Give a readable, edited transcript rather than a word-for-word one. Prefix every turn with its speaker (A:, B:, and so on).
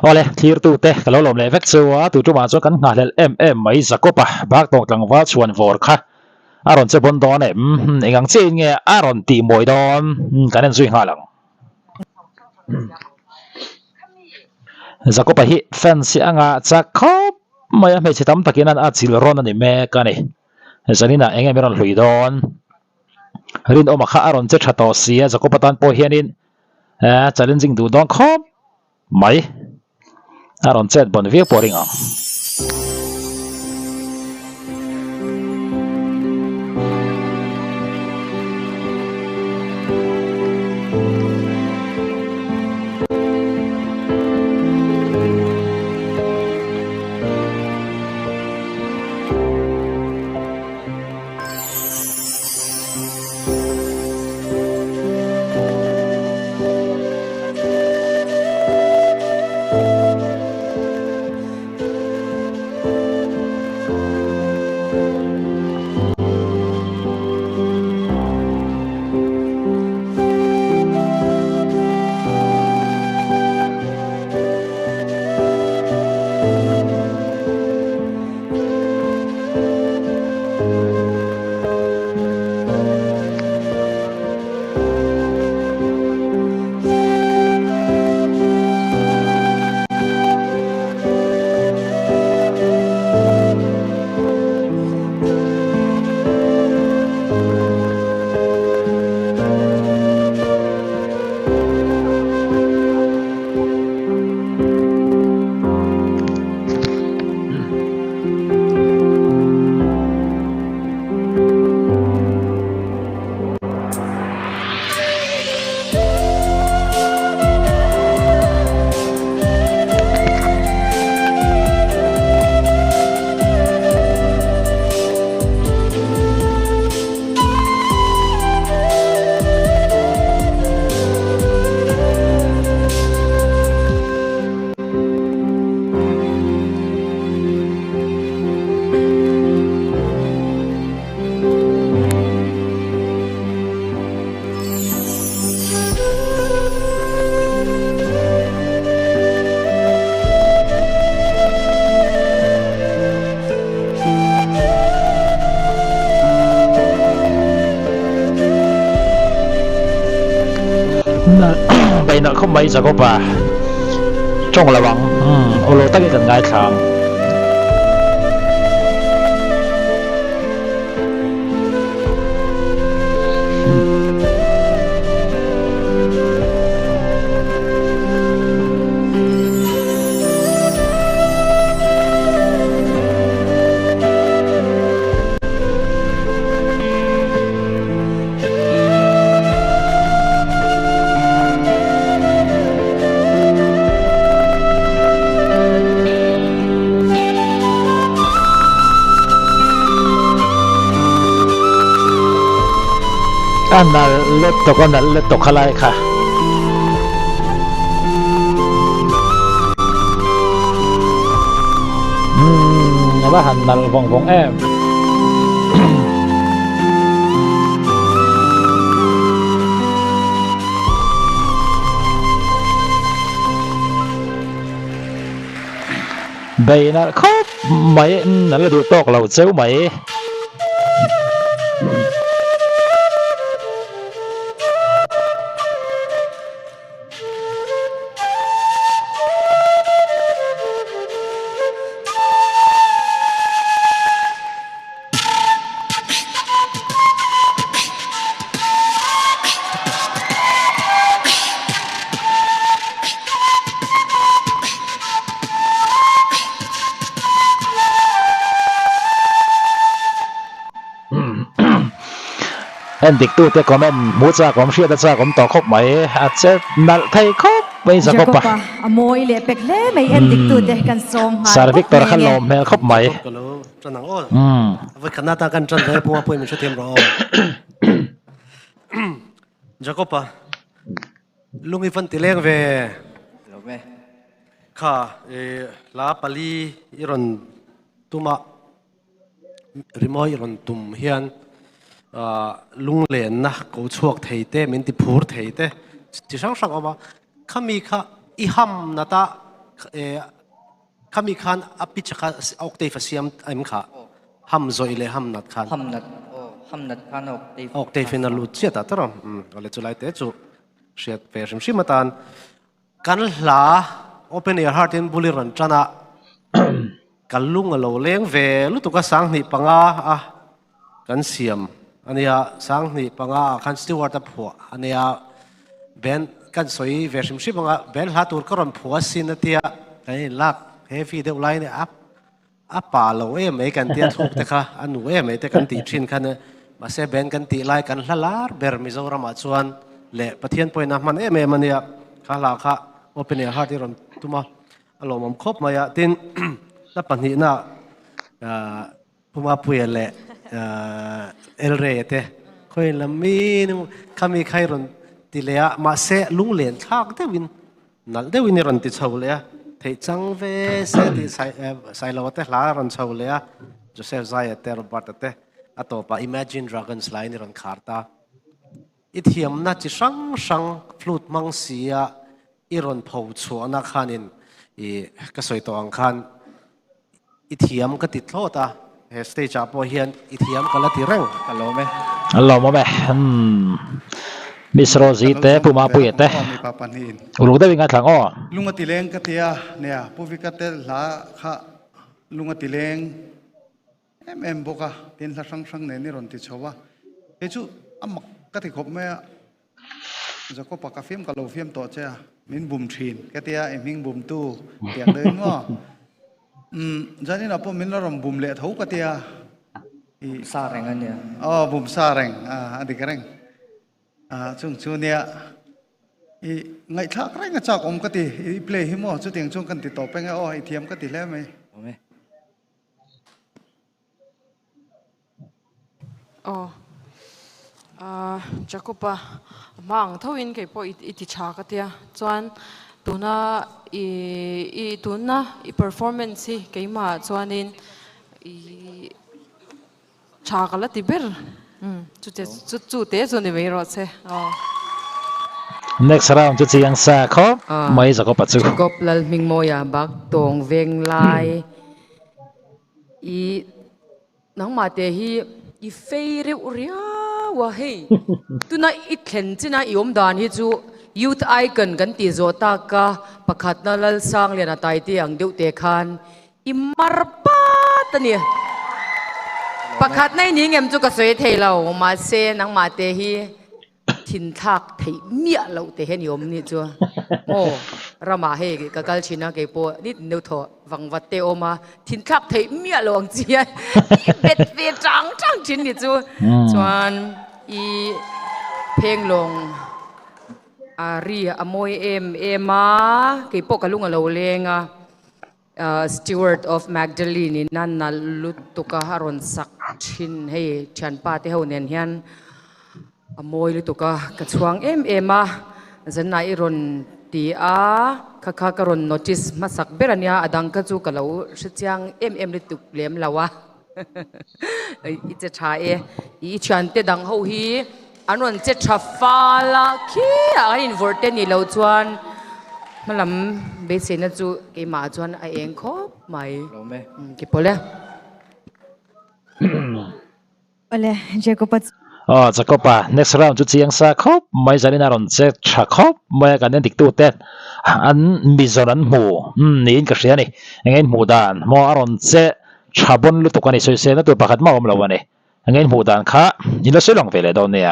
A: ole thir tu te kalo lom le vek chuwa tu tu ma chu kan nga hlel mai JACOBA bak tong tlang wa chuan vor kha aron che bon don engang che nge aron ti moi don kanen zui nga lang JACOBA hi fancy anga chakop maya me chitam takinan a chil ron ani me kani zanina enge meron hlui don rin oma kha aron che thato sia JACOBA tan po hianin challenging du don khop mai aron chet bon vi poringa bây giờ không mấy JACOBA trong là bằng ô lô tắc cái cần ngay khangอันนั้นเล็ดตกอันนั้นเล็ดตกอะไรค่ะว่าหันนั่นฟงแอมใบนั้นครบไหมนั่นเราดูตกเราเซลไหมเอ็นดิกตู้เตะคอมเมนต์มูจ้าคอมเชียร์จ้าคอมต่อครบไหมอาจจะนัลไทยครบไม่JACOBA
B: มวยเล็บเป็กเล่ไม่เอ็นดิกตู้เตะกันทรง
A: สารวิกตอร์ขันลมเมลครบไหม
C: จันนังอ้อวันขณะตากันจันเลยพวกมันช่วยเทียมเราJACOBAลุงอีฟันติเลงเวค่ะลาปาลีอีรอนตุมาริมอยอีรอนตุมเฮียนลุงเลนนะกูชวกเทเต้มินติพูดเทเต้ที่ช่างสังเอาว่าข้ามีข้าอีฮัมนาตา ข้ามีคันอภิชาออกเตฟเสียมไอ้มขาห้ำจอยเลยห้ำนัดคัน
D: hamnat kan
C: ออกเตฟินาลุดเสียแต่ตรอก็เลยจุไลเตจุเสียเปรมชิมาตันกันหลา open air heart in บุรีรัมย์จันทร์กันลุงเราเลี้ยงเวลุตุกสังนิปังอากันเสียมอันนี้สังนิปังอากันสติวอร์ตผัวอันนี้เบนกันสวยเวชิมชิปังอาเบนหาตัวก็รำผัวสินเตียไอ้ลักเฮฟี่เดวไลเนี่ยอัปป่าเราไม่กันเตียทุกแต่ค่ะอันนู้ไม่แต่กันตีชินกันมาเสเบนกันตีไลกันละลาร์เบอร์มิโซรามาชวนเละประเทศปอยนะมันไม่มันเนี่ยข้าลาค่ะโอเปนเนียฮาร์ที่รำตุมาอารมณ์มันครบมายาตินแล้วปัจจุบันผมมาพูดเละเอลเรเต้คอยละมีนึงขามีใครรอนติเลียมาเสลุงเลียนทักเดวินนั่นเดวินรอนติดชาวเลียเทจังเวเสติใส่เราเตลารอนชาวเลียโจเซฟไซเตอร์บัตเต้อัตโตปะ Imagine Dragons ไลน์นี่รอนคาร์ตาอิเทียมน่าจะสังฟลุตมังเสียอีรอนพูดชัวนักขันินก็สวยตัวอังคันอิเทียมก็ติดโทษเฮสเตจาพอเฮียนอิเทียมก็ละติเร่งฮัลโหลไหม
A: มิสโรซีเต้ผู้มาปุยเต้ลุงได้วิ่งทางอ้อ
E: ลุงติเลงกติยาเนี่ยผู้วิกัตเตลาค่ะลุงติเลงบุกเป็นสังเนี่ยนี่รอนติชัวเฮ้ยจู่มักกติขบไหมจะก็ปากกาฟิล์มกับโลฟิล์มต่อเจ้ามินบุมทีนกติยามินบุมตู้เตียงเดินง้อจานี่นะพอมินเราบุมเละเท่ากติยา
D: ซาแรงอันเนี่ย
E: บุมซาแรงอดีตแรงช่วงเนี้ยไงทักแรงจากอมกติเพลย์ฮิโมจุดเตียงช่วงกันติดต่อไปไงไอเทียมกติแล้วไหม
F: JACOBA มังทวินเก็บพออิติชากติยาจวนตัวน่ะตัวน่ะperformance เกี่ยมาจวนนินชากละติเบอร์จุดเตะจวนนี่ไม่รอดเซ่
A: next round จุดยังสาขบไม่จะก็ปัจจุ
D: กบลลมิงโมยาบักตงเวงไลนังมาเตฮีเฟรอุริยาวะเฮตุน่าอิเข็นจิน่าอิอมดานฮิจู youth icon กันติโจตากะประคัดนาลสังเลียนตายที่อังเดียวเตคันอิมารปัตเนี่ยประคัดในนี้เงี้ยจุกสวยเทเรามาเซนังมาเตฮีทินทักเทเมียเราเตเห็นยมนี่จัวโอ้รามาเฮกกัลชินะเกปวนิดนิวทอวังวัดเตโอมาทินทักเทเมียเราอังเจียเบ็ดเบ็ดจังชินนี่จัวส่วนเพลงลงอารีอโมยมาเกปวกลุงเราเลงSteward of Magdalene นั่นน่ะลุตุกะฮารอนสักชินให้ฉันป้าเตเฮาเนียนเฮียนมวยลุตุกะกระชวงมาจันนายรอนตีข้ากรอน notice มาสักเบรเนียอดังกะจูกะเราชิจยังลุตุกเลี้ยมลาวะอีเจชาอีฉันเตดังเฮาฮีอันนั้นเจชาฟาลาคีอันอินวอร์เตนี่เราชวนมันลำเบสเนจูเกมาจวนไอเองครบไหมกี่ปเลย
B: JACOBA
A: จะก็ป่ะ next round จุดยังสาขบไม่จะนี่นารอนเจ็ดชักขบไม่กันเนี่ยติดตัวเต้นอันมิจรันหมูนี่อินกระเสียนี่ยังไงหมูดานมออารอนเจ็ดชาบอนลุตุกันนี่สวยๆนะตัวประคัดมาอมเราวันนี้ยังไงหมูดานค่ะยินดีสุดลองไปเลยตอนนี้